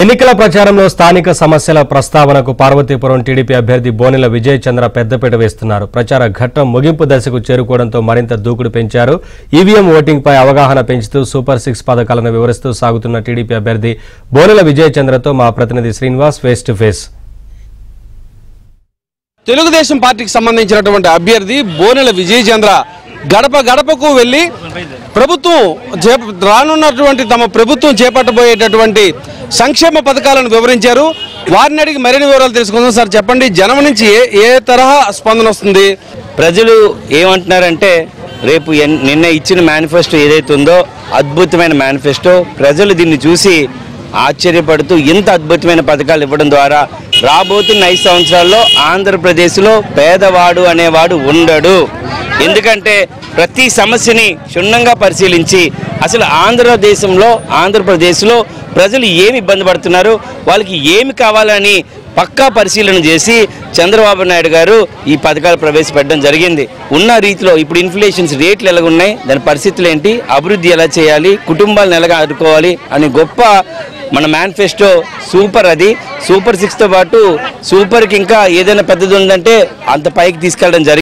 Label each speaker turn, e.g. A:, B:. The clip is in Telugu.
A: ఎన్నికల ప్రచారంలో స్థానిక సమస్యల ప్రస్తావనకు పార్వతీపురం టీడీపీ అభ్యర్థి బోనెల విజయ్ చంద్ర పెద్దపీట వేస్తున్నారు. ప్రచార ఘట్టం ముగింపు దశకు చేరుకోవడంతో మరింత దూకుడు పెంచారు. ఈవీఎం ఓటింగ్ పై అవగాహన పెంచుతూ సూపర్ 6 పథకాలను వివరిస్తూ సాగుతున్న టీడీపీ అభ్యర్థి బోనెల విజయ్ చంద్రతో మా ప్రతినిధి Srinivas face to face.
B: Telugu Desam పార్టీకి సంబంధించినటువంటి అభ్యర్థి బోనెల విజయ్ చంద్ర గడప గడపకు వెళ్లి రానున్నటువంటి తమ ప్రభుత్వం చేపట్టబోయేటటువంటి సంక్షేమ పథకాలను వివరించారు. వారిని అడిగి మరిన్ని వివరాలు తెలుసుకుందాం. సార్ చెప్పండి, జనం నుంచి ఏ తరహా స్పందన వస్తుంది?
C: ప్రజలు ఏమంటున్నారంటే రేపు నిన్న ఇచ్చిన మేనిఫెస్టో ఏదైతే ఉందో అద్భుతమైన మేనిఫెస్టో, ప్రజలు దీన్ని చూసి ఆశ్చర్యపడుతూ ఇంత అద్భుతమైన పథకాలు ఇవ్వడం ద్వారా రాబోతున్న 5 సంవత్సరాల్లో ఆంధ్రప్రదేశ్లో పేదవాడు అనేవాడు ఉండడు. ఎందుకంటే ప్రతి సమస్యని క్షుణ్ణంగా పరిశీలించి అసలు ఆంధ్రప్రదేశ్లో ప్రజలు ఏమి ఇబ్బంది పడుతున్నారు, వాళ్ళకి ఏమి కావాలని పక్కా పరిశీలన చేసి చంద్రబాబు నాయుడు గారు ఈ పథకాలు ప్రవేశపెట్టడం జరిగింది. ఉన్న రీతిలో ఇప్పుడు ఇన్ఫ్లేషన్స్ రేట్లు ఎలా ఉన్నాయి, దాని పరిస్థితులు ఏంటి, అభివృద్ధి ఎలా చేయాలి, కుటుంబాలను ఎలాగా ఆదుకోవాలి అని గొప్ప మన మేనిఫెస్టో సూపర్. అది సూపర్ 6తో పాటు సూపర్కి ఇంకా ఏదైనా పెద్దది ఉందంటే అంత పైకి తీసుకెళ్ళడం జరిగింది.